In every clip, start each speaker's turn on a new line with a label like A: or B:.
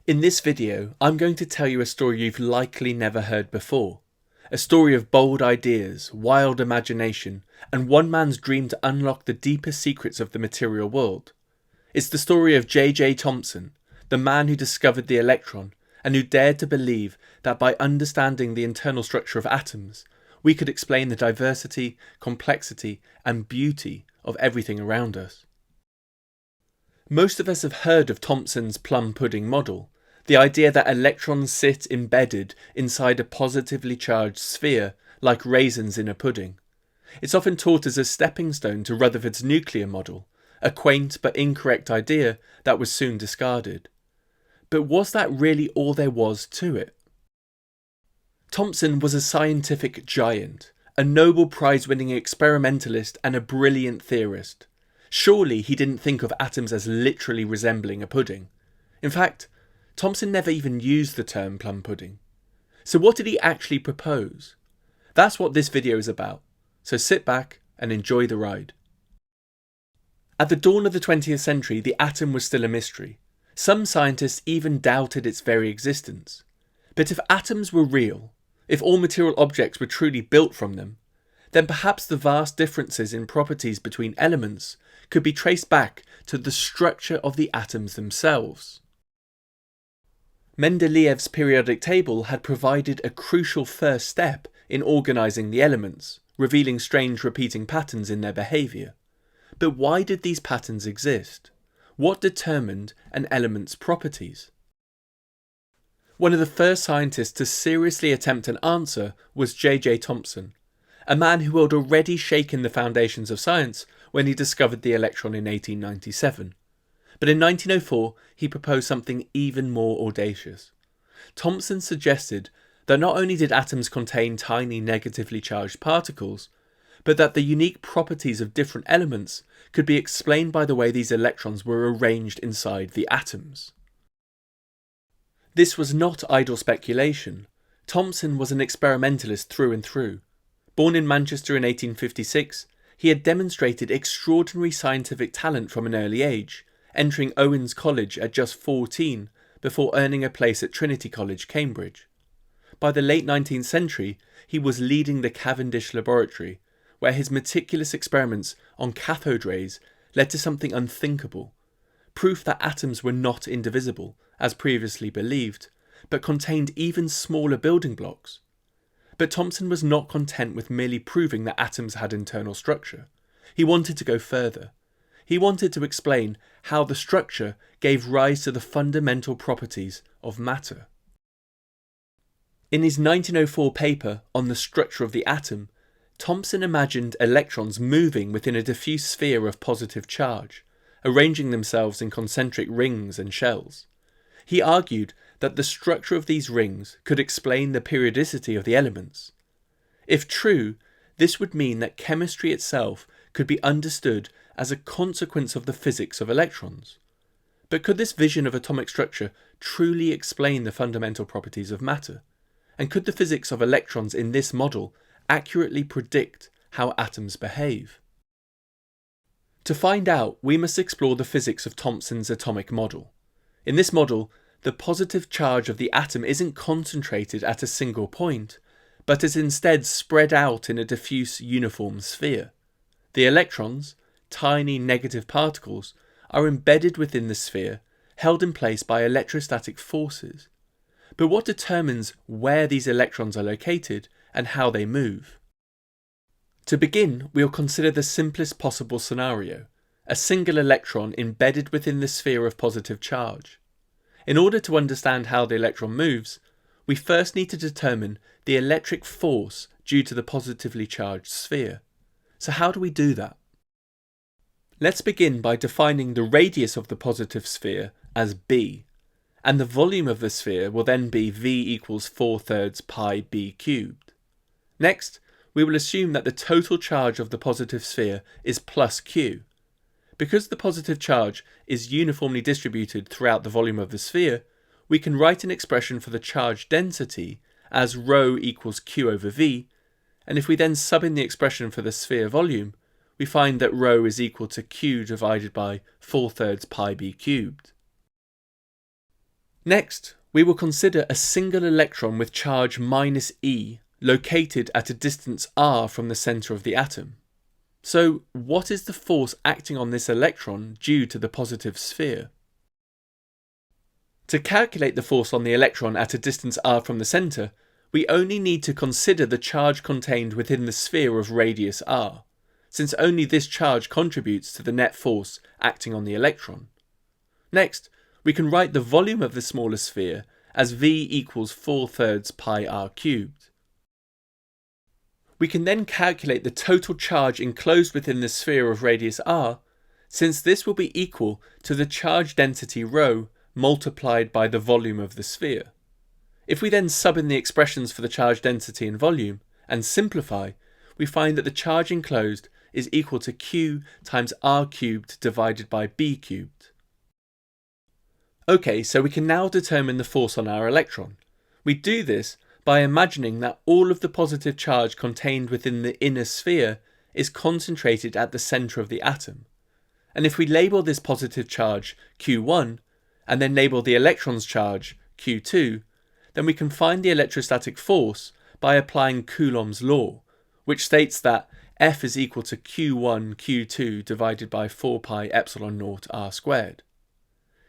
A: In this video, I'm going to tell you a story you've likely never heard before. A story of bold ideas, wild imagination, and one man's dream to unlock the deepest secrets of the material world. It's the story of J.J. Thomson, the man who discovered the electron, and who dared to believe that by understanding the internal structure of atoms, we could explain the diversity, complexity, and beauty of everything around us. Most of us have heard of Thomson's plum pudding model, the idea that electrons sit embedded inside a positively charged sphere like raisins in a pudding. It's often taught as a stepping stone to Rutherford's nuclear model, a quaint but incorrect idea that was soon discarded. But was that really all there was to it? Thomson was a scientific giant, a Nobel Prize-winning experimentalist and a brilliant theorist. Surely he didn't think of atoms as literally resembling a pudding. In fact, Thomson never even used the term plum pudding. So what did he actually propose? That's what this video is about, so sit back and enjoy the ride. At the dawn of the 20th century, the atom was still a mystery. Some scientists even doubted its very existence. But if atoms were real, if all material objects were truly built from them, then perhaps the vast differences in properties between elements could be traced back to the structure of the atoms themselves. Mendeleev's periodic table had provided a crucial first step in organising the elements, revealing strange repeating patterns in their behaviour. But why did these patterns exist? What determined an element's properties? One of the first scientists to seriously attempt an answer was J.J. Thomson, a man who had already shaken the foundations of science when he discovered the electron in 1897. But in 1904, he proposed something even more audacious. Thomson suggested that not only did atoms contain tiny negatively charged particles, but that the unique properties of different elements could be explained by the way these electrons were arranged inside the atoms. This was not idle speculation. Thomson was an experimentalist through and through. Born in Manchester in 1856, he had demonstrated extraordinary scientific talent from an early age, entering Owens College at just 14 before earning a place at Trinity College, Cambridge. By the late 19th century, he was leading the Cavendish laboratory, where his meticulous experiments on cathode rays led to something unthinkable, proof that atoms were not indivisible, as previously believed, but contained even smaller building blocks. But Thomson was not content with merely proving that atoms had internal structure. He wanted to go further. He wanted to explain how the structure gave rise to the fundamental properties of matter. In his 1904 paper on the structure of the atom, Thomson imagined electrons moving within a diffuse sphere of positive charge, arranging themselves in concentric rings and shells. He argued that the structure of these rings could explain the periodicity of the elements. If true, this would mean that chemistry itself could be understood as a consequence of the physics of electrons. But could this vision of atomic structure truly explain the fundamental properties of matter? And could the physics of electrons in this model accurately predict how atoms behave? To find out, we must explore the physics of Thomson's atomic model. In this model, the positive charge of the atom isn't concentrated at a single point, but is instead spread out in a diffuse uniform sphere. The electrons, tiny negative particles, are embedded within the sphere, held in place by electrostatic forces. But what determines where these electrons are located and how they move? To begin, we'll consider the simplest possible scenario, a single electron embedded within the sphere of positive charge. In order to understand how the electron moves, we first need to determine the electric force due to the positively charged sphere. So how do we do that? Let's begin by defining the radius of the positive sphere as b, and the volume of the sphere will then be v equals 4/3 pi b cubed. Next, we will assume that the total charge of the positive sphere is plus q. Because the positive charge is uniformly distributed throughout the volume of the sphere, we can write an expression for the charge density as ρ equals q over v, and if we then sub in the expression for the sphere volume, we find that ρ is equal to q divided by 4/3 pi b cubed. Next, we will consider a single electron with charge -e located at a distance r from the centre of the atom. So, what is the force acting on this electron due to the positive sphere? To calculate the force on the electron at a distance r from the centre, we only need to consider the charge contained within the sphere of radius r, since only this charge contributes to the net force acting on the electron. Next, we can write the volume of the smaller sphere as V equals 4/3 pi r cubed. We can then calculate the total charge enclosed within the sphere of radius r, since this will be equal to the charge density ρ multiplied by the volume of the sphere. If we then sub in the expressions for the charge density and volume, and simplify, we find that the charge enclosed is equal to Q times r cubed divided by b cubed. Okay, so we can now determine the force on our electron. We do this by imagining that all of the positive charge contained within the inner sphere is concentrated at the centre of the atom. And if we label this positive charge Q1, and then label the electron's charge Q2, then we can find the electrostatic force by applying Coulomb's law, which states that F is equal to Q1 Q2 divided by 4 pi epsilon naught r squared.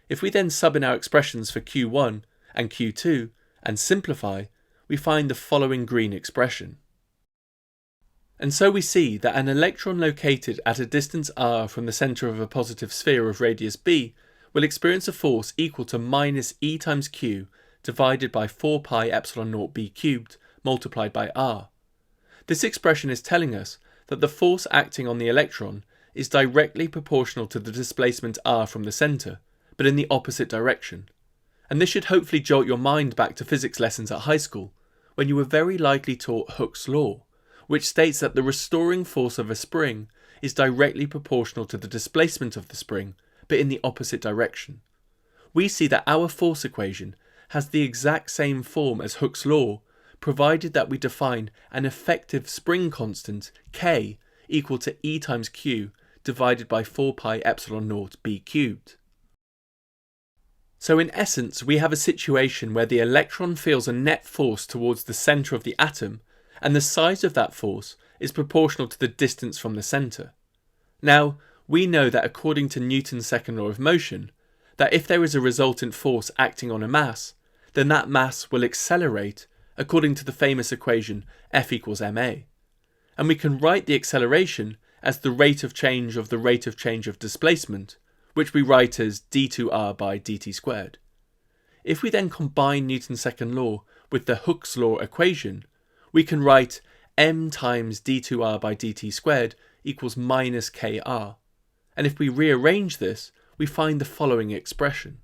A: If we then sub in our expressions for Q1 and Q2 and simplify, we find the following green expression. And so we see that an electron located at a distance r from the centre of a positive sphere of radius b will experience a force equal to -e times q divided by 4 pi epsilon naught b cubed multiplied by r. This expression is telling us that the force acting on the electron is directly proportional to the displacement r from the centre, but in the opposite direction. And this should hopefully jolt your mind back to physics lessons at high school, when you were very likely taught Hooke's law, which states that the restoring force of a spring is directly proportional to the displacement of the spring, but in the opposite direction. We see that our force equation has the exact same form as Hooke's law, provided that we define an effective spring constant, K, equal to E times Q divided by 4 pi epsilon naught b cubed. So in essence, we have a situation where the electron feels a net force towards the centre of the atom, and the size of that force is proportional to the distance from the centre. Now, we know that according to Newton's second law of motion, that if there is a resultant force acting on a mass, then that mass will accelerate according to the famous equation F equals ma. And we can write the acceleration as the rate of change of the rate of change of displacement, which we write as d2r by dt squared. If we then combine Newton's second law with the Hooke's law equation, we can write m times d2r by dt squared equals minus kr. And if we rearrange this, we find the following expression.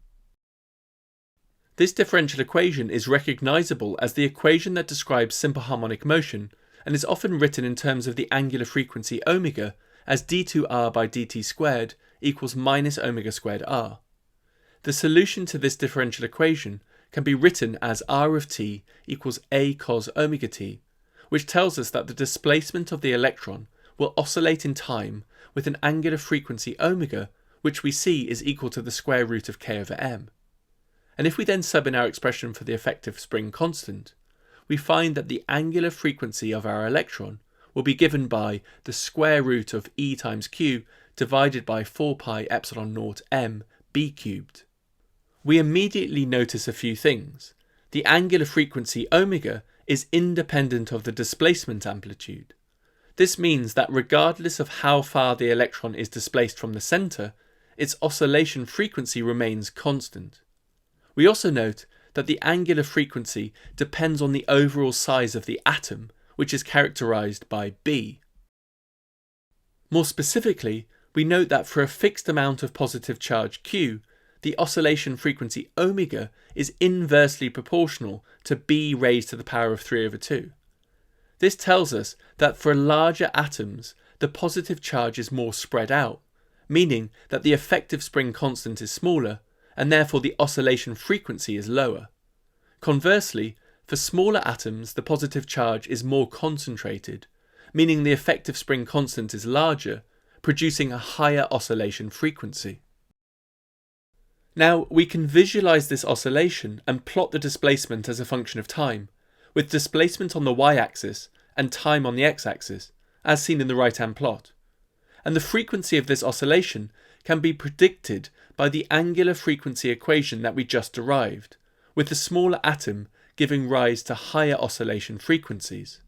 A: This differential equation is recognisable as the equation that describes simple harmonic motion, and is often written in terms of the angular frequency omega as d2r by dt squared equals minus omega squared r. The solution to this differential equation can be written as r of t equals a cos omega t, which tells us that the displacement of the electron will oscillate in time with an angular frequency omega, which we see is equal to the square root of k over m. And if we then sub in our expression for the effective spring constant, we find that the angular frequency of our electron will be given by the square root of E times Q divided by 4 pi epsilon naught m b cubed. We immediately notice a few things. The angular frequency omega is independent of the displacement amplitude. This means that regardless of how far the electron is displaced from the centre, its oscillation frequency remains constant. We also note that the angular frequency depends on the overall size of the atom, which is characterised by B. More specifically, we note that for a fixed amount of positive charge Q, the oscillation frequency omega is inversely proportional to B raised to the power of 3 over 2. This tells us that for larger atoms, the positive charge is more spread out, meaning that the effective spring constant is smaller, and therefore the oscillation frequency is lower. Conversely, for smaller atoms, the positive charge is more concentrated, meaning the effective spring constant is larger, producing a higher oscillation frequency. Now, we can visualize this oscillation and plot the displacement as a function of time, with displacement on the y-axis and time on the x-axis, as seen in the right-hand plot. And the frequency of this oscillation can be predicted by the angular frequency equation that we just derived, with the smaller atom giving rise to higher oscillation frequencies.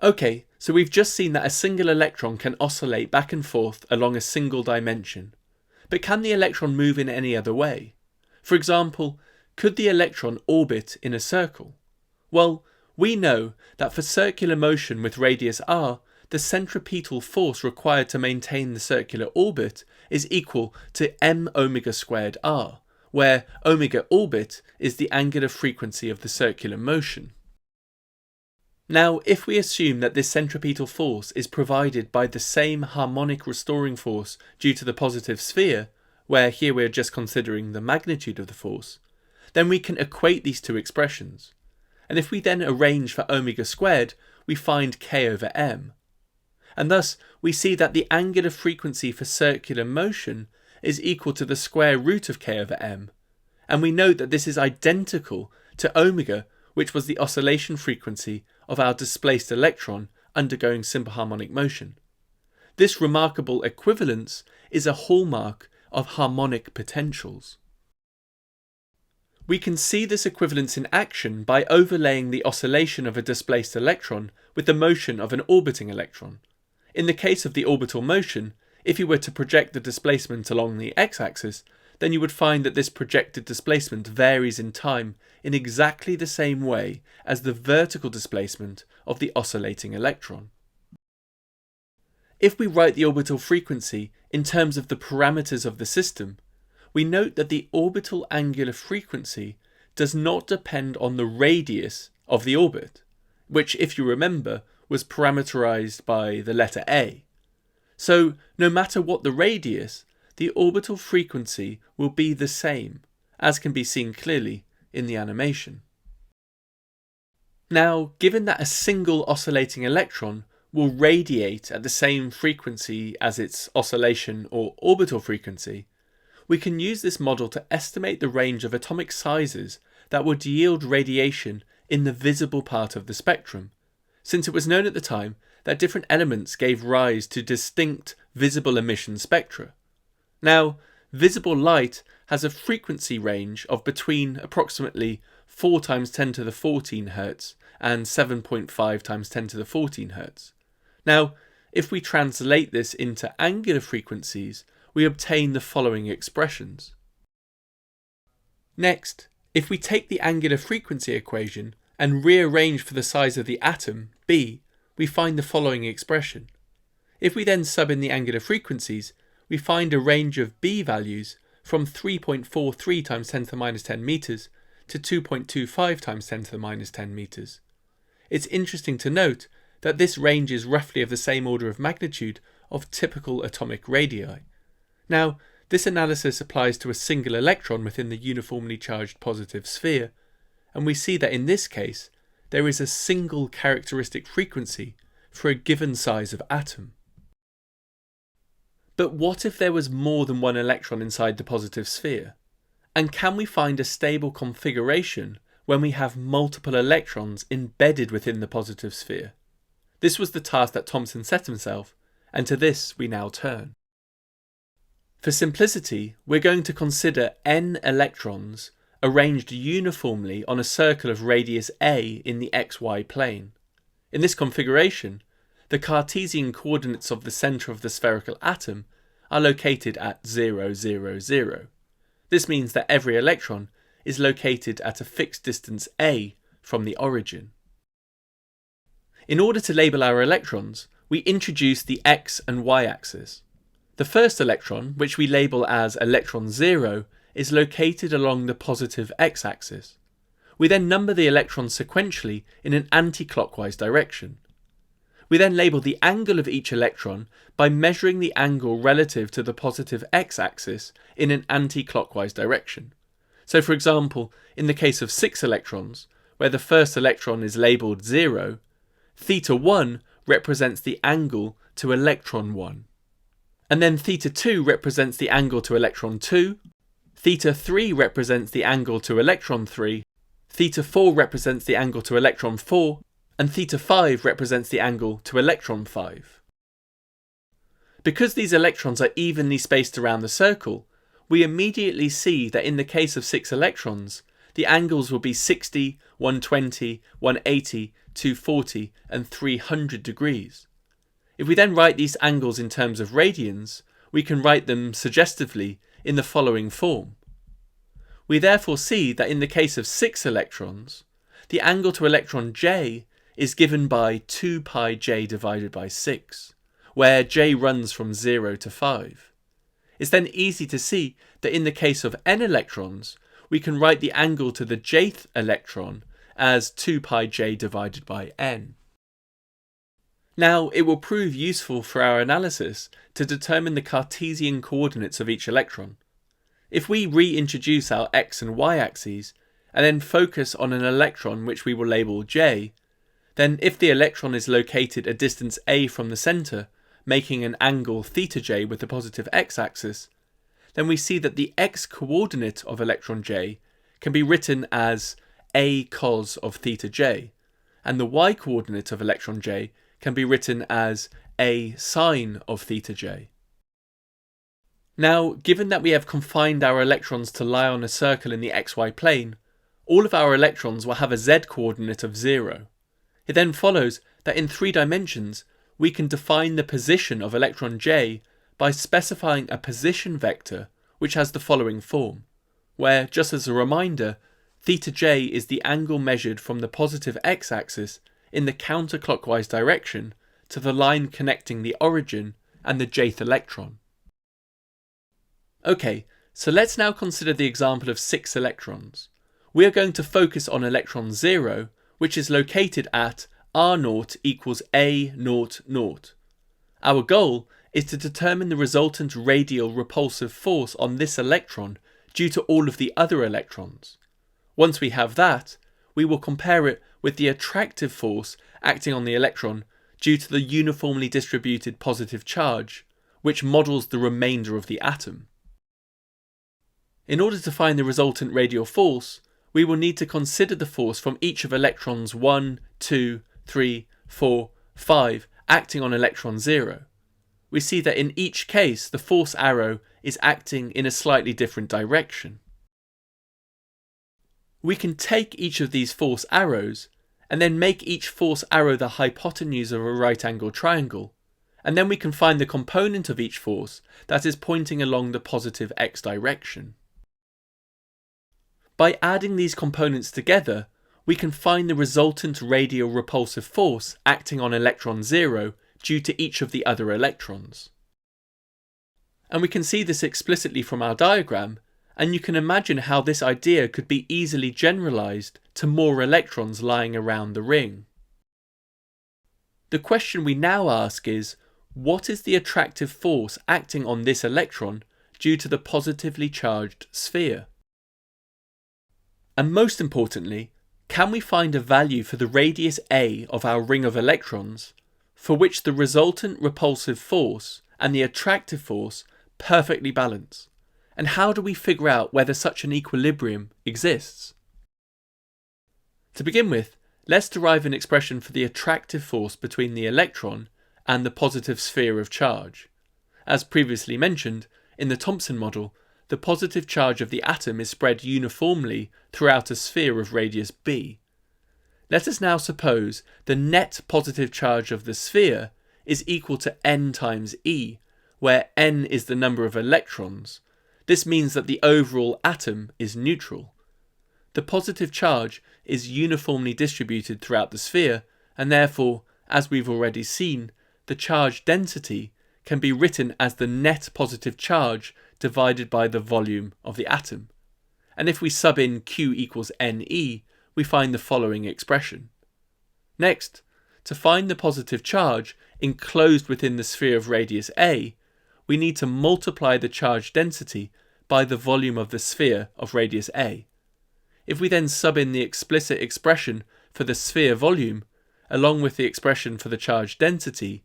A: Okay, so we've just seen that a single electron can oscillate back and forth along a single dimension. But can the electron move in any other way? For example, could the electron orbit in a circle? Well, we know that for circular motion with radius r, the centripetal force required to maintain the circular orbit is equal to m omega squared r, where omega orbit is the angular frequency of the circular motion. Now, if we assume that this centripetal force is provided by the same harmonic restoring force due to the positive sphere, where here we are just considering the magnitude of the force, then we can equate these two expressions. And if we then arrange for omega squared, we find k over m. And thus, we see that the angular frequency for circular motion is equal to the square root of k over m. And we note that this is identical to omega, which was the oscillation frequency of our displaced electron undergoing simple harmonic motion. This remarkable equivalence is a hallmark of harmonic potentials. We can see this equivalence in action by overlaying the oscillation of a displaced electron with the motion of an orbiting electron. In the case of the orbital motion, if you were to project the displacement along the x-axis, then you would find that this projected displacement varies in time in exactly the same way as the vertical displacement of the oscillating electron. If we write the orbital frequency in terms of the parameters of the system, we note that the orbital angular frequency does not depend on the radius of the orbit, which, if you remember, was parameterized by the letter a. So, no matter what the radius, the orbital frequency will be the same, as can be seen clearly in the animation. Now, given that a single oscillating electron will radiate at the same frequency as its oscillation or orbital frequency, we can use this model to estimate the range of atomic sizes that would yield radiation in the visible part of the spectrum, since it was known at the time that different elements gave rise to distinct visible emission spectra. Now, visible light has a frequency range of between approximately 4 times 10 to the 14 Hz and 7.5 times 10 to the 14 Hz. Now, if we translate this into angular frequencies, we obtain the following expressions. Next, if we take the angular frequency equation and rearrange for the size of the atom, b, we find the following expression. If we then sub in the angular frequencies, we find a range of b values from 3.43 times 10 to the minus 10 meters to 2.25 times 10 to the minus 10 meters. It's interesting to note that this range is roughly of the same order of magnitude of typical atomic radii. Now, this analysis applies to a single electron within the uniformly charged positive sphere, and we see that in this case, there is a single characteristic frequency for a given size of atom. But what if there was more than one electron inside the positive sphere? And can we find a stable configuration when we have multiple electrons embedded within the positive sphere? This was the task that Thomson set himself, and to this we now turn. For simplicity, we're going to consider n electrons arranged uniformly on a circle of radius a in the xy plane. In this configuration, the Cartesian coordinates of the centre of the spherical atom are located at 0, 0, 0. This means that every electron is located at a fixed distance a from the origin. In order to label our electrons, we introduce the x and y axis. The first electron, which we label as electron 0, is located along the positive x-axis. We then number the electrons sequentially in an anti-clockwise direction. We then label the angle of each electron by measuring the angle relative to the positive x-axis in an anti-clockwise direction. So for example, in the case of 6 electrons, where the first electron is labelled 0, θ1 represents the angle to electron 1. And then theta 2 represents the angle to electron 2, theta 3 represents the angle to electron 3, theta 4 represents the angle to electron 4, and theta 5 represents the angle to electron 5. Because these electrons are evenly spaced around the circle, we immediately see that in the case of 6 electrons, the angles will be 60, 120, 180, 240, and 300 degrees. If we then write these angles in terms of radians, we can write them suggestively in the following form. We therefore see that in the case of 6 electrons, the angle to electron j is given by 2 pi j divided by 6, where j runs from 0 to 5. It's then easy to see that in the case of n electrons, we can write the angle to the jth electron as 2 pi j divided by n. Now, it will prove useful for our analysis to determine the Cartesian coordinates of each electron. If we reintroduce our x and y axes, and then focus on an electron which we will label j, then if the electron is located a distance a from the centre, making an angle theta j with the positive x-axis, then we see that the x-coordinate of electron j can be written as a cos of theta j, and the y-coordinate of electron j can be written as a sine of theta j. Now, given that we have confined our electrons to lie on a circle in the xy plane, all of our electrons will have a z-coordinate of 0. It then follows that in 3 dimensions, we can define the position of electron j by specifying a position vector which has the following form, where, just as a reminder, theta j is the angle measured from the positive x-axis in the counterclockwise direction to the line connecting the origin and the jth electron. Okay, so let's now consider the example of 6 electrons. We are going to focus on electron 0, which is located at r0 equals a00. Our goal is to determine the resultant radial repulsive force on this electron due to all of the other electrons. Once we have that, we will compare it with the attractive force acting on the electron due to the uniformly distributed positive charge, which models the remainder of the atom. In order to find the resultant radial force, we will need to consider the force from each of electrons 1, 2, 3, 4, 5 acting on electron 0. We see that in each case the force arrow is acting in a slightly different direction. We can take each of these force arrows and then make each force arrow the hypotenuse of a right angled triangle, and then we can find the component of each force that is pointing along the positive x direction. By adding these components together, we can find the resultant radial repulsive force acting on electron 0 due to each of the other electrons. And we can see this explicitly from our diagram, and you can imagine how this idea could be easily generalized to more electrons lying around the ring. The question we now ask is, what is the attractive force acting on this electron due to the positively charged sphere? And most importantly, can we find a value for the radius a of our ring of electrons for which the resultant repulsive force and the attractive force perfectly balance? And how do we figure out whether such an equilibrium exists? To begin with, let's derive an expression for the attractive force between the electron and the positive sphere of charge. As previously mentioned, in the Thomson model, the positive charge of the atom is spread uniformly throughout a sphere of radius b. Let us now suppose the net positive charge of the sphere is equal to n times e, where n is the number of electrons. This means that the overall atom is neutral. The positive charge is uniformly distributed throughout the sphere, and therefore, as we've already seen, the charge density can be written as the net positive charge divided by the volume of the atom. And if we sub in Q equals Ne, we find the following expression. Next, to find the positive charge enclosed within the sphere of radius a, we need to multiply the charge density by the volume of the sphere of radius a. If we then sub in the explicit expression for the sphere volume, along with the expression for the charge density,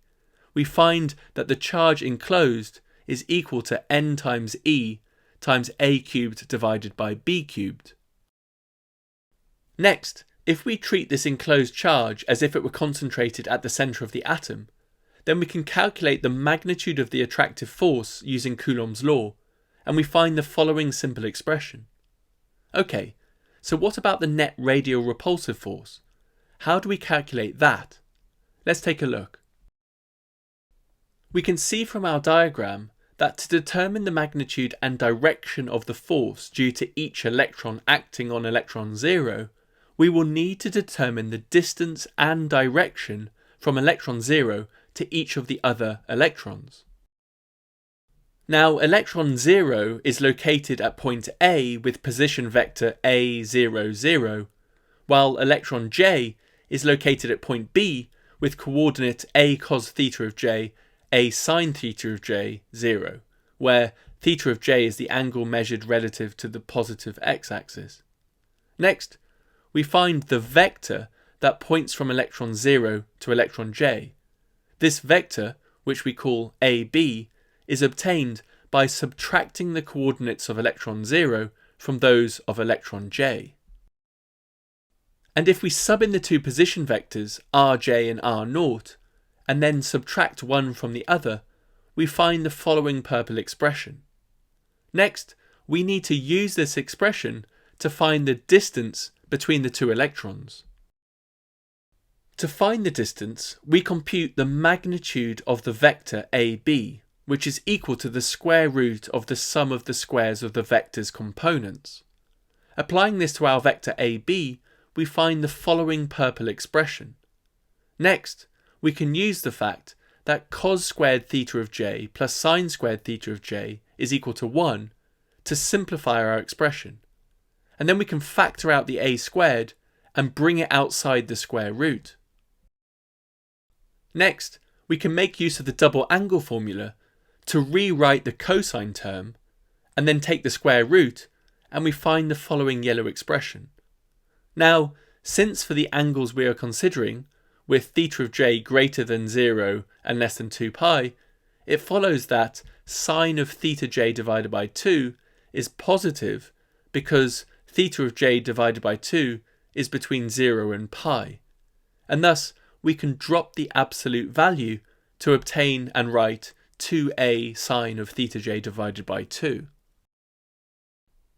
A: we find that the charge enclosed is equal to n times E times A cubed divided by B cubed. Next, if we treat this enclosed charge as if it were concentrated at the centre of the atom, then we can calculate the magnitude of the attractive force using Coulomb's law, and we find the following simple expression. Okay, so what about the net radial repulsive force? How do we calculate that? Let's take a look. We can see from our diagram that to determine the magnitude and direction of the force due to each electron acting on electron 0, we will need to determine the distance and direction from electron 0 to each of the other electrons. Now, electron 0 is located at point A with position vector A00, while electron J is located at point B with coordinate A cos theta of J, A sin theta of J, 0, where theta of J is the angle measured relative to the positive x-axis. Next, we find the vector that points from electron 0 to electron J. This vector, which we call AB, is obtained by subtracting the coordinates of electron 0 from those of electron J. And if we sub in the two position vectors Rj and R0, and then subtract one from the other, we find the following purple expression. Next, we need to use this expression to find the distance between the two electrons. To find the distance, we compute the magnitude of the vector AB, which is equal to the square root of the sum of the squares of the vector's components. Applying this to our vector AB, we find the following purple expression. Next, we can use the fact that cos squared theta of j plus sin squared theta of j is equal to 1 to simplify our expression. And then we can factor out the a squared and bring it outside the square root. Next, we can make use of the double angle formula to rewrite the cosine term and then take the square root, and we find the following yellow expression. Now, since for the angles we are considering, with theta of j greater than 0 and less than 2 pi, it follows that sine of theta j divided by 2 is positive because theta of j divided by 2 is between 0 and pi, and thus we can drop the absolute value to obtain and write 2a sine of theta j divided by 2.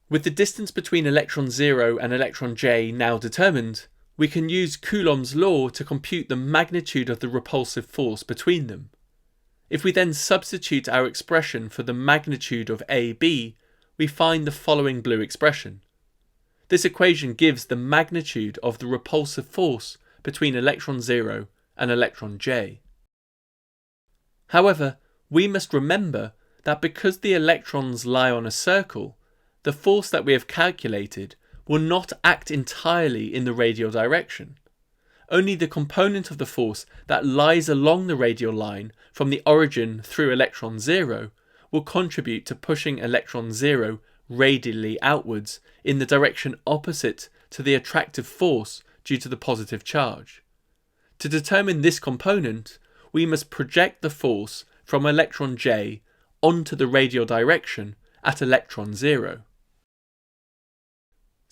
A: With the distance between electron 0 and electron j now determined, we can use Coulomb's law to compute the magnitude of the repulsive force between them. If we then substitute our expression for the magnitude of AB, we find the following blue expression. This equation gives the magnitude of the repulsive force between electron 0 and electron j. However, we must remember that because the electrons lie on a circle, the force that we have calculated will not act entirely in the radial direction. Only the component of the force that lies along the radial line from the origin through electron 0 will contribute to pushing electron 0 radially outwards in the direction opposite to the attractive force due to the positive charge. To determine this component, we must project the force from electron j onto the radial direction at electron 0.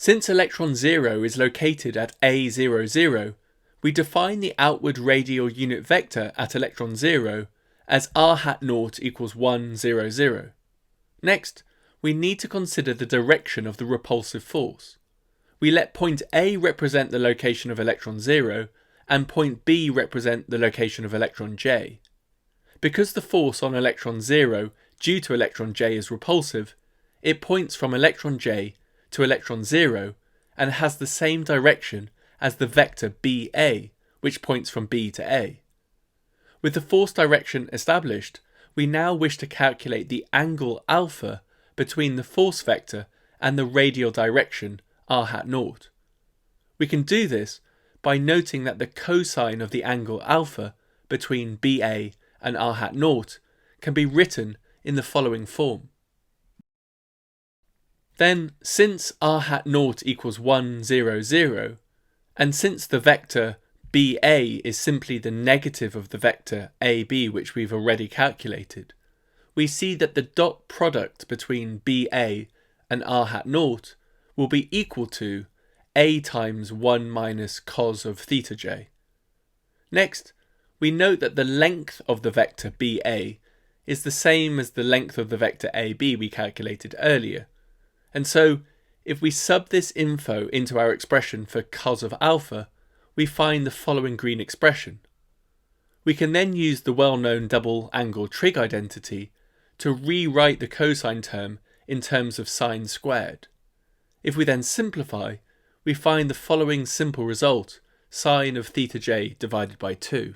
A: Since electron 0 is located at A00, we define the outward radial unit vector at electron 0 as r0 equals 1, 0, 0. Next, we need to consider the direction of the repulsive force. We let point A represent the location of electron 0 and point B represent the location of electron j. Because the force on electron 0 due to electron j is repulsive, it points from electron j to electron 0 and has the same direction as the vector BA, which points from B to A. With the force direction established, we now wish to calculate the angle alpha between the force vector and the radial direction r0. We can do this by noting that the cosine of the angle alpha between BA and r0 can be written in the following form. Then, since r0 equals 1, 0, 0, and since the vector BA is simply the negative of the vector AB which we've already calculated, we see that the dot product between BA and R hat naught will be equal to A times 1 minus cos of theta j. Next, we note that the length of the vector BA is the same as the length of the vector AB we calculated earlier, and so if we sub this info into our expression for cos of alpha, we find the following green expression. We can then use the well-known double angle trig identity to rewrite the cosine term in terms of sine squared. If we then simplify, we find the following simple result, sine of theta j divided by 2.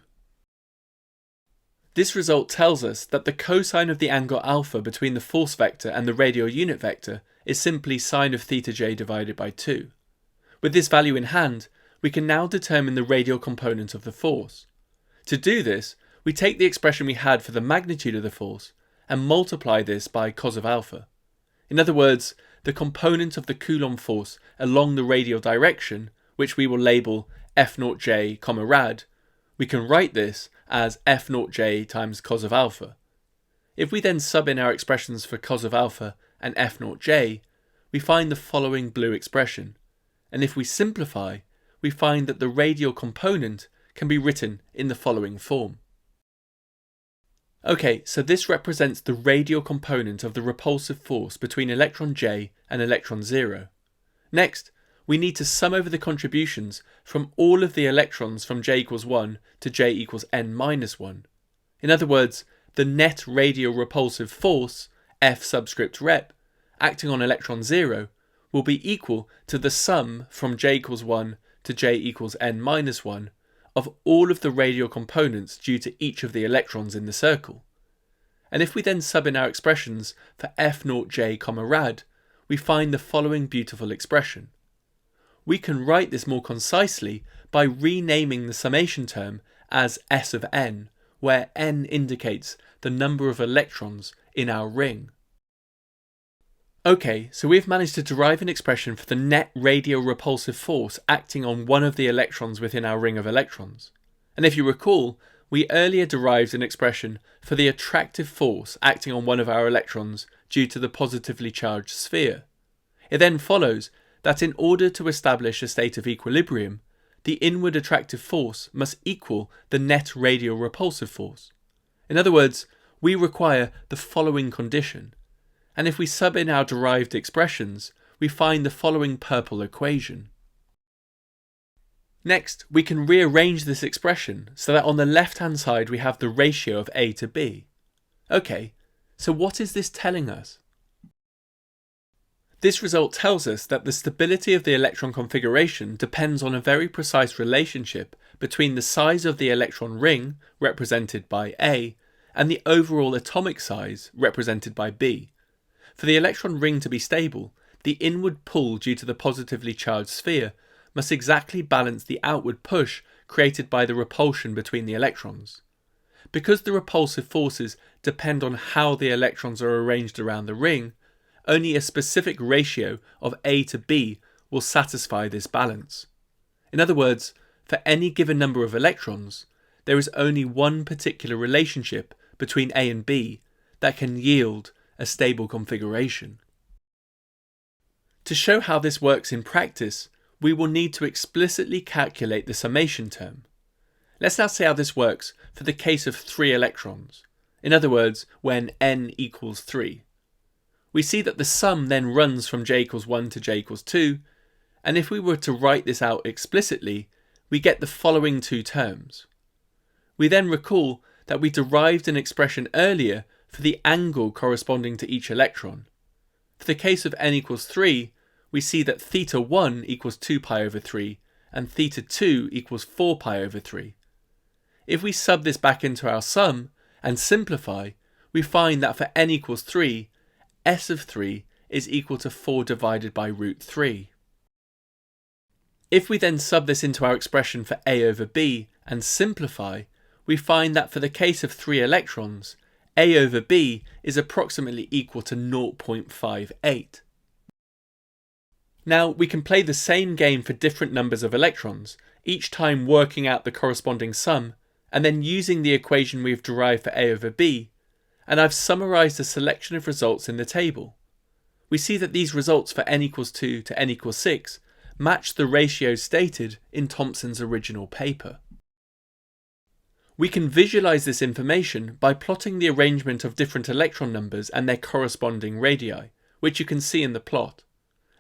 A: This result tells us that the cosine of the angle alpha between the force vector and the radial unit vector is simply sine of theta j divided by 2. With this value in hand, we can now determine the radial component of the force. To do this, we take the expression we had for the magnitude of the force and multiply this by cos of alpha. In other words, the component of the Coulomb force along the radial direction, which we will label F0j, rad, we can write this as F0j times cos of alpha. If we then sub in our expressions for cos of alpha and F0j, we find the following blue expression, and if we simplify, we find that the radial component can be written in the following form. Okay, so this represents the radial component of the repulsive force between electron J and electron 0. Next, we need to sum over the contributions from all of the electrons from J equals 1 to J equals n minus 1. In other words, the net radial repulsive force, F subscript rep, acting on electron 0, will be equal to the sum from J equals 1 to J equals n minus 1 of all of the radial components due to each of the electrons in the circle. And if we then sub in our expressions for F0j, rad, we find the following beautiful expression. We can write this more concisely by renaming the summation term as S of n, where n indicates the number of electrons in our ring. Okay, so we've managed to derive an expression for the net radial repulsive force acting on one of the electrons within our ring of electrons. And if you recall, we earlier derived an expression for the attractive force acting on one of our electrons due to the positively charged sphere. It then follows that in order to establish a state of equilibrium, the inward attractive force must equal the net radial repulsive force. In other words, we require the following condition. And if we sub in our derived expressions, we find the following purple equation. Next, we can rearrange this expression so that on the left-hand side we have the ratio of A to B. Okay, so what is this telling us? This result tells us that the stability of the electron configuration depends on a very precise relationship between the size of the electron ring, represented by A, and the overall atomic size, represented by B. For the electron ring to be stable, the inward pull due to the positively charged sphere must exactly balance the outward push created by the repulsion between the electrons. Because the repulsive forces depend on how the electrons are arranged around the ring, only a specific ratio of A to B will satisfy this balance. In other words, for any given number of electrons, there is only one particular relationship between A and B that can yield a stable configuration. To show how this works in practice, we will need to explicitly calculate the summation term. Let's now see how this works for the case of 3 electrons. In other words, when n equals 3. We see that the sum then runs from j equals 1 to j equals 2, and if we were to write this out explicitly, we get the following 2 terms. We then recall that we derived an expression earlier for the angle corresponding to each electron. For the case of n equals 3, we see that theta 1 equals 2 pi over 3 and theta 2 equals 4 pi over 3. If we sub this back into our sum and simplify, we find that for n equals 3, S of 3 is equal to 4 divided by root 3. If we then sub this into our expression for A over B and simplify, we find that for the case of 3 electrons, A over B is approximately equal to 0.58. Now we can play the same game for different numbers of electrons, each time working out the corresponding sum, and then using the equation we've derived for A over B, and I've summarised a selection of results in the table. We see that these results for n equals 2 to n equals 6 match the ratios stated in Thomson's original paper. We can visualise this information by plotting the arrangement of different electron numbers and their corresponding radii, which you can see in the plot.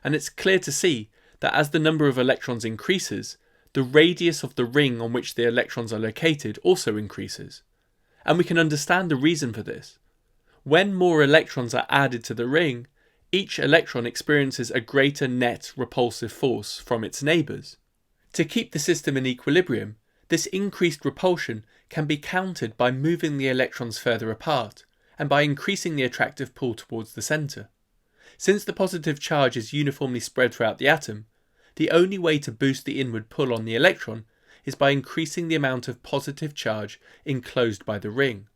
A: And it's clear to see that as the number of electrons increases, the radius of the ring on which the electrons are located also increases. And we can understand the reason for this. When more electrons are added to the ring, each electron experiences a greater net repulsive force from its neighbours. To keep the system in equilibrium, this increased repulsion can be countered by moving the electrons further apart and by increasing the attractive pull towards the centre. Since the positive charge is uniformly spread throughout the atom, the only way to boost the inward pull on the electron is by increasing the amount of positive charge enclosed by the ring.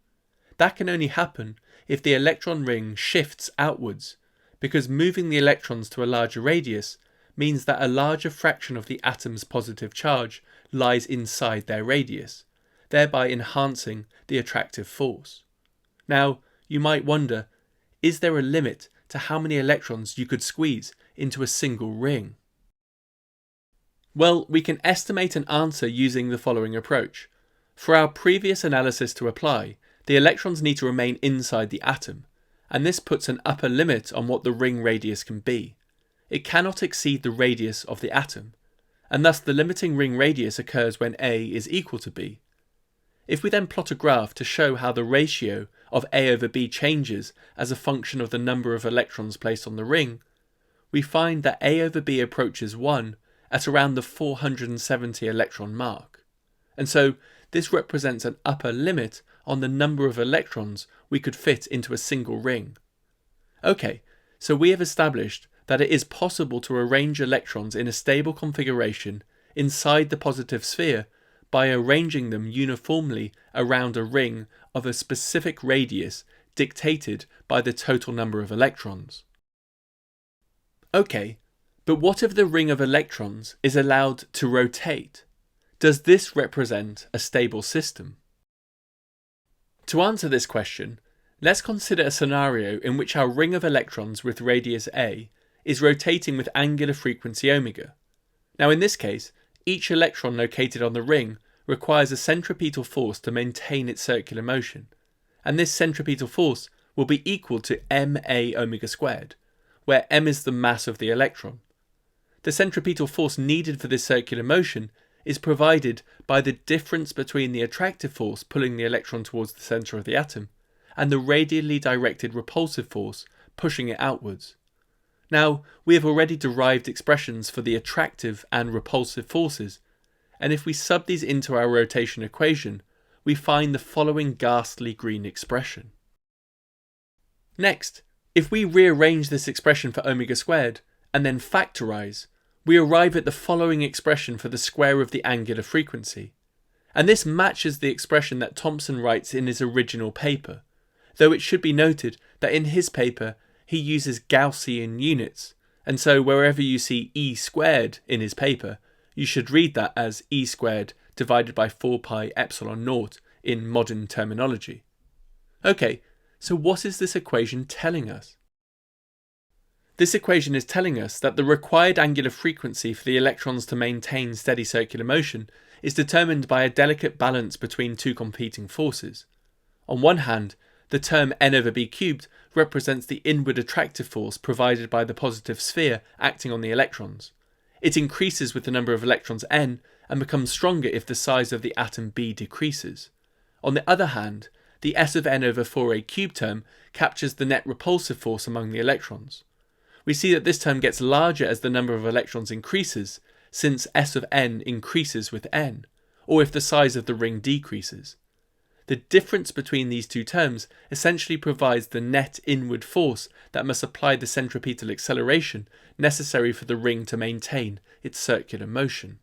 A: That can only happen if the electron ring shifts outwards, because moving the electrons to a larger radius means that a larger fraction of the atom's positive charge lies inside their radius, thereby enhancing the attractive force. Now, you might wonder, is there a limit to how many electrons you could squeeze into a single ring? Well, we can estimate an answer using the following approach. For our previous analysis to apply, the electrons need to remain inside the atom, and this puts an upper limit on what the ring radius can be. It cannot exceed the radius of the atom, and thus the limiting ring radius occurs when A is equal to B. If we then plot a graph to show how the ratio of A over B changes as a function of the number of electrons placed on the ring, we find that A over B approaches 1 at around the 470 electron mark. And so this represents an upper limit on the number of electrons we could fit into a single ring. Okay, so we have established that it is possible to arrange electrons in a stable configuration inside the positive sphere by arranging them uniformly around a ring of a specific radius dictated by the total number of electrons. Okay, but what if the ring of electrons is allowed to rotate? Does this represent a stable system? To answer this question, let's consider a scenario in which our ring of electrons with radius A is rotating with angular frequency omega. Now in this case, each electron located on the ring requires a centripetal force to maintain its circular motion, and this centripetal force will be equal to ma omega squared, where m is the mass of the electron. The centripetal force needed for this circular motion is provided by the difference between the attractive force pulling the electron towards the centre of the atom and the radially directed repulsive force pushing it outwards. Now, we have already derived expressions for the attractive and repulsive forces, and if we sub these into our rotation equation, we find the following ghastly green expression. Next, if we rearrange this expression for omega squared and then factorise, we arrive at the following expression for the square of the angular frequency. And this matches the expression that Thomson writes in his original paper, though it should be noted that in his paper he uses Gaussian units, and so wherever you see e squared in his paper, you should read that as e squared divided by 4 pi epsilon naught in modern terminology. Okay, so what is this equation telling us? This equation is telling us that the required angular frequency for the electrons to maintain steady circular motion is determined by a delicate balance between two competing forces. On one hand, the term n over b cubed represents the inward attractive force provided by the positive sphere acting on the electrons. It increases with the number of electrons n and becomes stronger if the size of the atom b decreases. On the other hand, the s of n over 4a cubed term captures the net repulsive force among the electrons. We see that this term gets larger as the number of electrons increases, since s of n increases with n, or if the size of the ring decreases. The difference between these two terms essentially provides the net inward force that must apply the centripetal acceleration necessary for the ring to maintain its circular motion.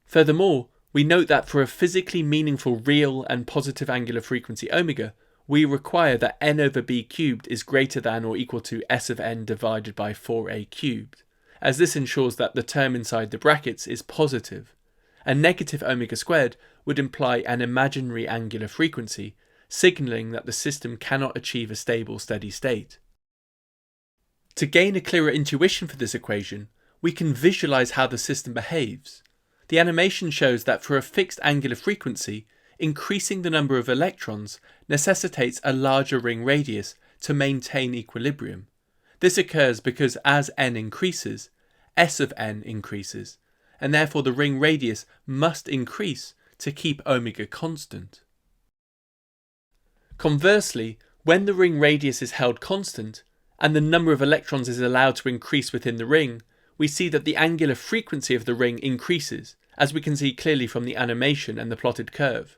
A: Furthermore, we note that for a physically meaningful real and positive angular frequency omega, we require that n over b cubed is greater than or equal to s of n divided by 4a cubed, as this ensures that the term inside the brackets is positive. A negative omega squared would imply an imaginary angular frequency, signalling that the system cannot achieve a stable, steady state. To gain a clearer intuition for this equation, we can visualize how the system behaves. The animation shows that for a fixed angular frequency, increasing the number of electrons necessitates a larger ring radius to maintain equilibrium. This occurs because as n increases, S of n increases, and therefore the ring radius must increase to keep omega constant. Conversely, when the ring radius is held constant, and the number of electrons is allowed to increase within the ring, we see that the angular frequency of the ring increases, as we can see clearly from the animation and the plotted curve.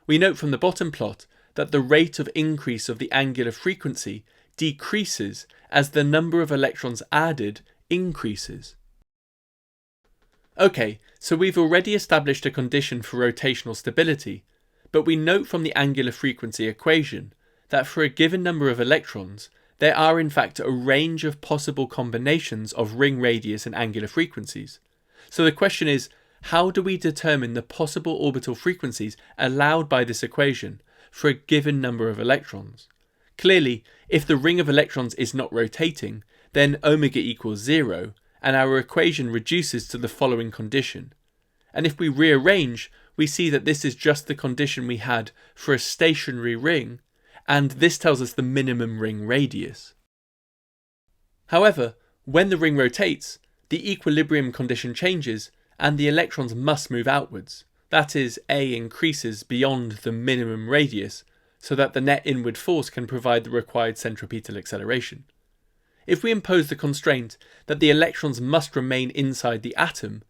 A: We note from the bottom plot that the rate of increase of the angular frequency decreases as the number of electrons added increases. Okay, so we've already established a condition for rotational stability, but we note from the angular frequency equation that for a given number of electrons, there are in fact a range of possible combinations of ring radius and angular frequencies. So the question is, how do we determine the possible orbital frequencies allowed by this equation for a given number of electrons? Clearly, if the ring of electrons is not rotating, then omega equals 0, and our equation reduces to the following condition. And if we rearrange, we see that this is just the condition we had for a stationary ring, and this tells us the minimum ring radius. However, when the ring rotates, the equilibrium condition changes and the electrons must move outwards. That is, A increases beyond the minimum radius so that the net inward force can provide the required centripetal acceleration. If we impose the constraint that the electrons must remain inside the atom,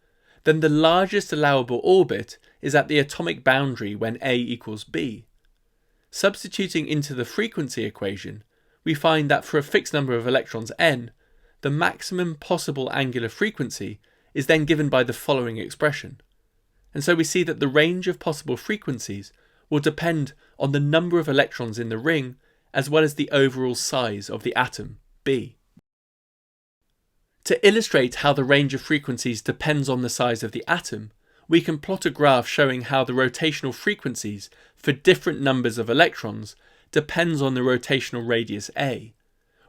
A: then the largest allowable orbit is at the atomic boundary when A equals B. Substituting into the frequency equation, we find that for a fixed number of electrons n, the maximum possible angular frequency is then given by the following expression. And so we see that the range of possible frequencies will depend on the number of electrons in the ring as well as the overall size of the atom, B. To illustrate how the range of frequencies depends on the size of the atom, we can plot a graph showing how the rotational frequencies for different numbers of electrons depends on the rotational radius A.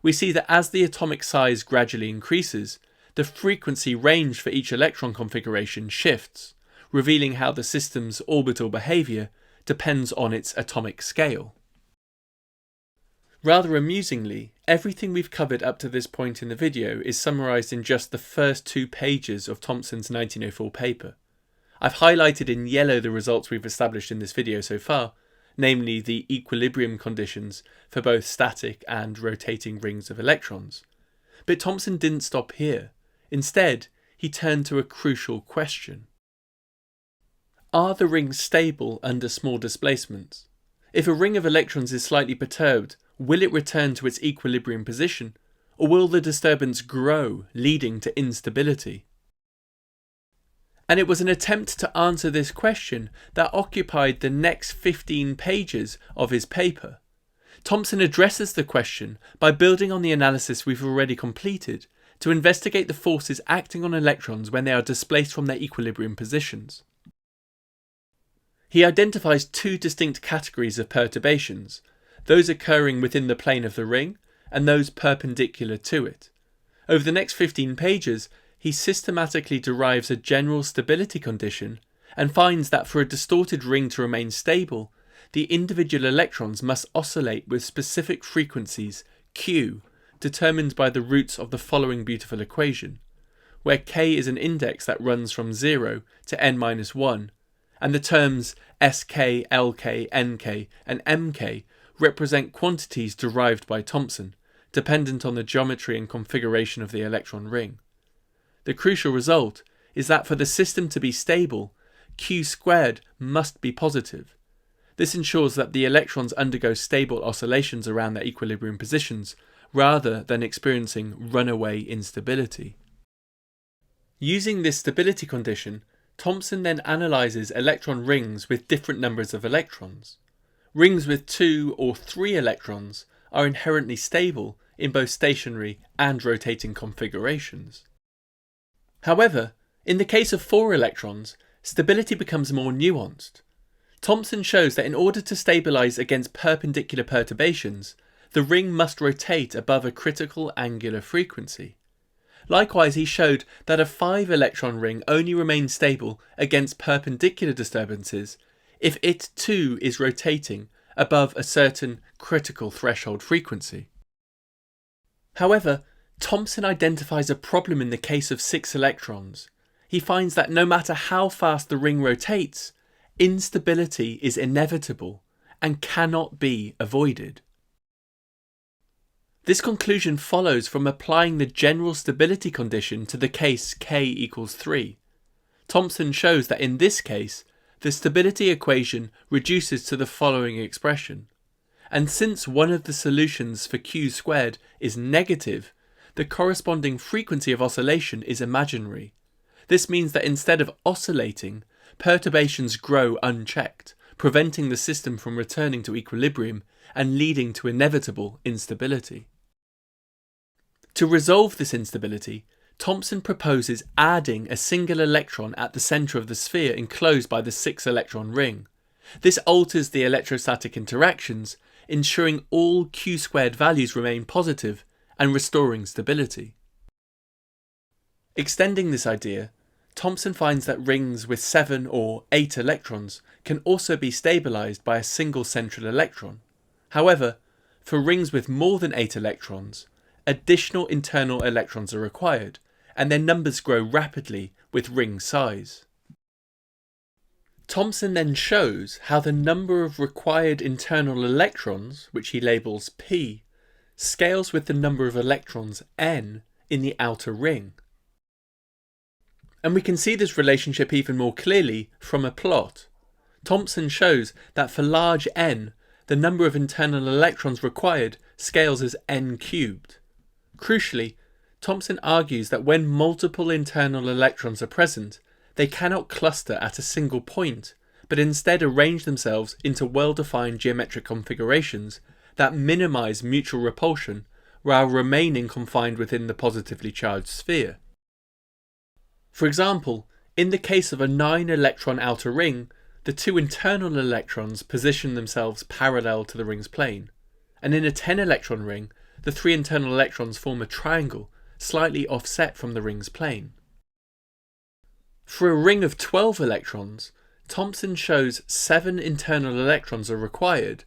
A: We see that as the atomic size gradually increases, the frequency range for each electron configuration shifts, revealing how the system's orbital behaviour depends on its atomic scale. Rather amusingly, everything we've covered up to this point in the video is summarised in just the first 2 pages of Thomson's 1904 paper. I've highlighted in yellow the results we've established in this video so far, namely the equilibrium conditions for both static and rotating rings of electrons. But Thomson didn't stop here. Instead, he turned to a crucial question. Are the rings stable under small displacements? If a ring of electrons is slightly perturbed, will it return to its equilibrium position, or will the disturbance grow, leading to instability? And it was an attempt to answer this question that occupied the next 15 pages of his paper. Thomson addresses the question by building on the analysis we've already completed to investigate the forces acting on electrons when they are displaced from their equilibrium positions. He identifies 2 distinct categories of perturbations, those occurring within the plane of the ring and those perpendicular to it. Over the next 15 pages, he systematically derives a general stability condition and finds that for a distorted ring to remain stable, the individual electrons must oscillate with specific frequencies Q, determined by the roots of the following beautiful equation, where K is an index that runs from 0 to n-1, and the terms Sk, Lk, Nk, and Mk represent quantities derived by Thomson, dependent on the geometry and configuration of the electron ring. The crucial result is that for the system to be stable, Q squared must be positive. This ensures that the electrons undergo stable oscillations around their equilibrium positions, rather than experiencing runaway instability. Using this stability condition, Thomson then analyses electron rings with different numbers of electrons. Rings with 2 or 3 electrons are inherently stable in both stationary and rotating configurations. However, in the case of 4 electrons, stability becomes more nuanced. Thomson shows that in order to stabilise against perpendicular perturbations, the ring must rotate above a critical angular frequency. Likewise, he showed that a 5-electron ring only remains stable against perpendicular disturbances if it too is rotating above a certain critical threshold frequency. However, Thomson identifies a problem in the case of 6 electrons. He finds that no matter how fast the ring rotates, instability is inevitable and cannot be avoided. This conclusion follows from applying the general stability condition to the case k equals 3. Thomson shows that in this case, the stability equation reduces to the following expression. And since one of the solutions for q squared is negative, the corresponding frequency of oscillation is imaginary. This means that instead of oscillating, perturbations grow unchecked, preventing the system from returning to equilibrium and leading to inevitable instability. To resolve this instability, Thomson proposes adding a single electron at the centre of the sphere enclosed by the 6-electron ring. This alters the electrostatic interactions, ensuring all q² values remain positive and restoring stability. Extending this idea, Thomson finds that rings with 7 or 8 electrons can also be stabilised by a single central electron. However, for rings with more than 8 electrons, additional internal electrons are required, and their numbers grow rapidly with ring size. Thomson then shows how the number of required internal electrons, which he labels P, scales with the number of electrons N in the outer ring. And we can see this relationship even more clearly from a plot. Thomson shows that for large N, the number of internal electrons required scales as N cubed. Crucially, Thomson argues that when multiple internal electrons are present, they cannot cluster at a single point, but instead arrange themselves into well-defined geometric configurations that minimise mutual repulsion while remaining confined within the positively charged sphere. For example, in the case of a 9-electron outer ring, the 2 internal electrons position themselves parallel to the ring's plane, and in a 10-electron ring, the 3 internal electrons form a triangle slightly offset from the ring's plane. For a ring of 12 electrons, Thomson shows 7 internal electrons are required,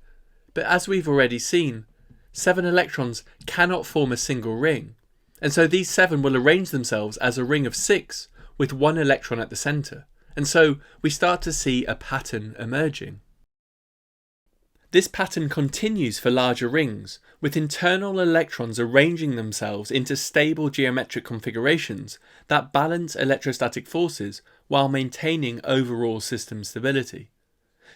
A: but as we've already seen, 7 electrons cannot form a single ring, and so these 7 will arrange themselves as a ring of 6 with 1 electron at the centre, and so we start to see a pattern emerging. This pattern continues for larger rings, with internal electrons arranging themselves into stable geometric configurations that balance electrostatic forces while maintaining overall system stability.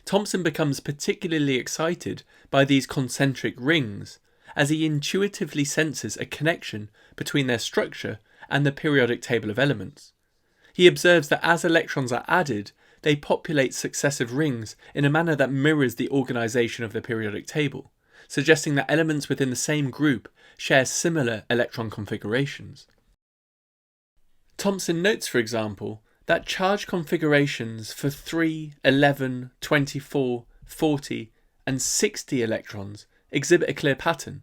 A: Thomson becomes particularly excited by these concentric rings, as he intuitively senses a connection between their structure and the periodic table of elements. He observes that as electrons are added, they populate successive rings in a manner that mirrors the organisation of the periodic table, suggesting that elements within the same group share similar electron configurations. Thomson notes, for example, that charge configurations for 3, 11, 24, 40 and 60 electrons exhibit a clear pattern,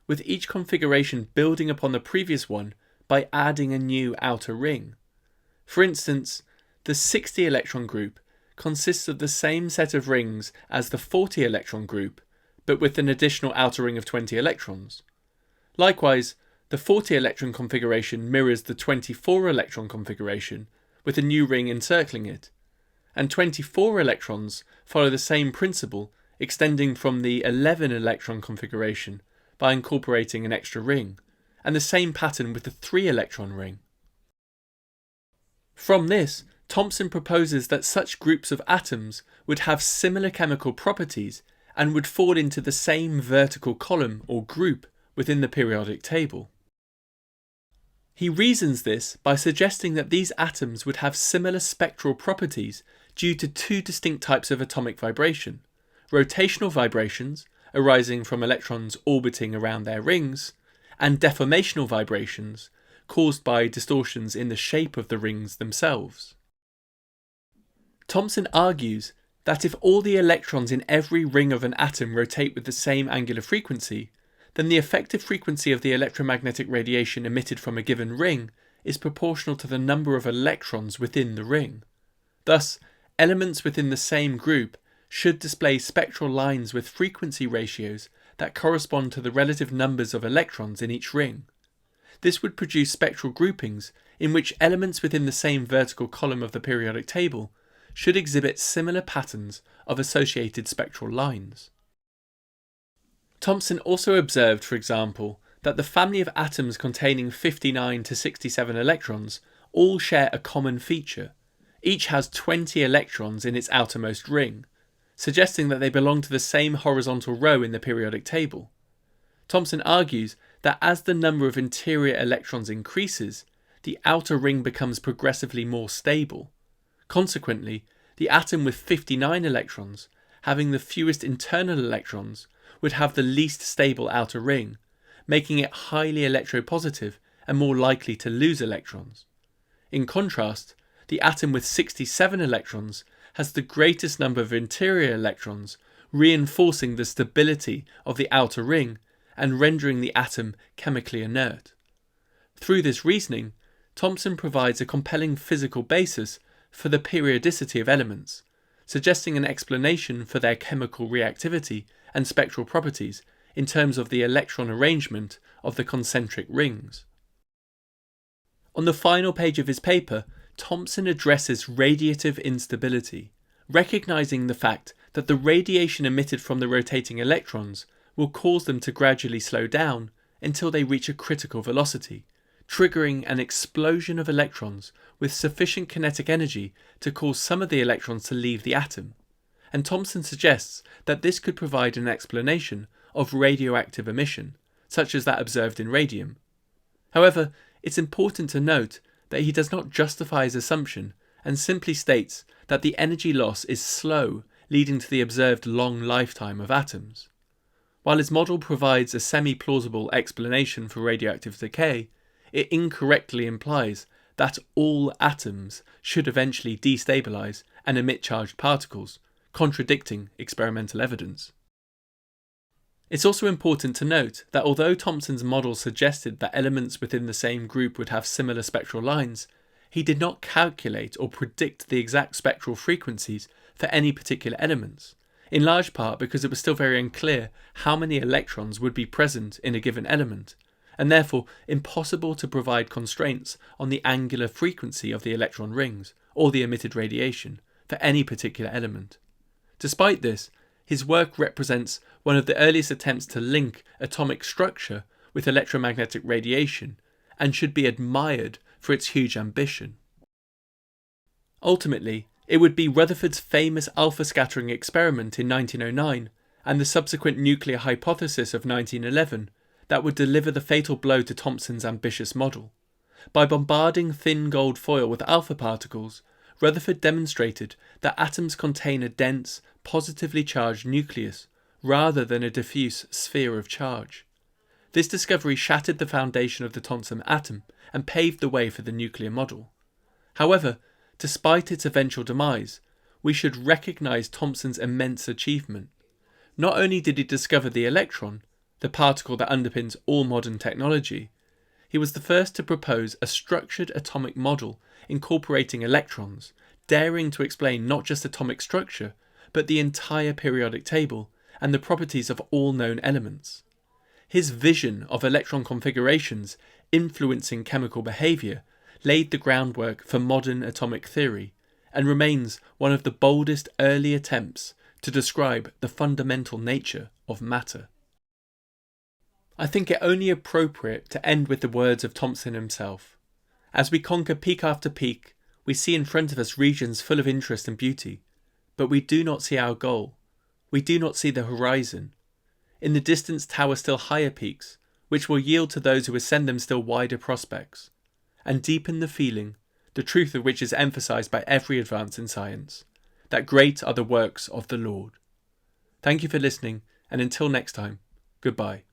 A: with each configuration building upon the previous one by adding a new outer ring. For instance, the 60 electron group consists of the same set of rings as the 40 electron group, but with an additional outer ring of 20 electrons. Likewise, the 40 electron configuration mirrors the 24 electron configuration, with a new ring encircling it, and 24 electrons follow the same principle, extending from the 11 electron configuration by incorporating an extra ring, and the same pattern with the 3 electron ring. From this, Thomson proposes that such groups of atoms would have similar chemical properties and would fall into the same vertical column or group within the periodic table. He reasons this by suggesting that these atoms would have similar spectral properties due to 2 distinct types of atomic vibration: rotational vibrations, arising from electrons orbiting around their rings, and deformational vibrations, caused by distortions in the shape of the rings themselves. Thomson argues that if all the electrons in every ring of an atom rotate with the same angular frequency, then the effective frequency of the electromagnetic radiation emitted from a given ring is proportional to the number of electrons within the ring. Thus, elements within the same group should display spectral lines with frequency ratios that correspond to the relative numbers of electrons in each ring. This would produce spectral groupings in which elements within the same vertical column of the periodic table should exhibit similar patterns of associated spectral lines. Thomson also observed, for example, that the family of atoms containing 59 to 67 electrons all share a common feature. Each has 20 electrons in its outermost ring, suggesting that they belong to the same horizontal row in the periodic table. Thomson argues that as the number of interior electrons increases, the outer ring becomes progressively more stable. Consequently, the atom with 59 electrons, having the fewest internal electrons, would have the least stable outer ring, making it highly electropositive and more likely to lose electrons. In contrast, the atom with 67 electrons has the greatest number of interior electrons, reinforcing the stability of the outer ring and rendering the atom chemically inert. Through this reasoning, Thomson provides a compelling physical basis for the periodicity of elements, suggesting an explanation for their chemical reactivity and spectral properties in terms of the electron arrangement of the concentric rings. On the final page of his paper, Thomson addresses radiative instability, recognizing the fact that the radiation emitted from the rotating electrons will cause them to gradually slow down until they reach a critical velocity, triggering an explosion of electrons with sufficient kinetic energy to cause some of the electrons to leave the atom. And Thomson suggests that this could provide an explanation of radioactive emission, such as that observed in radium. However, it's important to note that he does not justify his assumption and simply states that the energy loss is slow, leading to the observed long lifetime of atoms. While his model provides a semi-plausible explanation for radioactive decay, it incorrectly implies that all atoms should eventually destabilize and emit charged particles, contradicting experimental evidence. It's also important to note that although Thomson's model suggested that elements within the same group would have similar spectral lines, he did not calculate or predict the exact spectral frequencies for any particular elements, in large part because it was still very unclear how many electrons would be present in a given element, and therefore impossible to provide constraints on the angular frequency of the electron rings or the emitted radiation for any particular element. Despite this, his work represents one of the earliest attempts to link atomic structure with electromagnetic radiation and should be admired for its huge ambition. Ultimately, it would be Rutherford's famous alpha scattering experiment in 1909 and the subsequent nuclear hypothesis of 1911 that would deliver the fatal blow to Thomson's ambitious model. By bombarding thin gold foil with alpha particles, Rutherford demonstrated that atoms contain a dense, positively charged nucleus rather than a diffuse sphere of charge. This discovery shattered the foundation of the Thomson atom and paved the way for the nuclear model. However, despite its eventual demise, we should recognise Thomson's immense achievement. Not only did he discover the electron, the particle that underpins all modern technology, he was the first to propose a structured atomic model incorporating electrons, daring to explain not just atomic structure, but the entire periodic table and the properties of all known elements. His vision of electron configurations influencing chemical behaviour laid the groundwork for modern atomic theory and remains one of the boldest early attempts to describe the fundamental nature of matter. I think it only appropriate to end with the words of Thomson himself. As we conquer peak after peak, we see in front of us regions full of interest and beauty, but we do not see our goal. We do not see the horizon. In the distance tower still higher peaks, which will yield to those who ascend them still wider prospects, and deepen the feeling, the truth of which is emphasised by every advance in science, that great are the works of the Lord. Thank you for listening, and until next time, goodbye.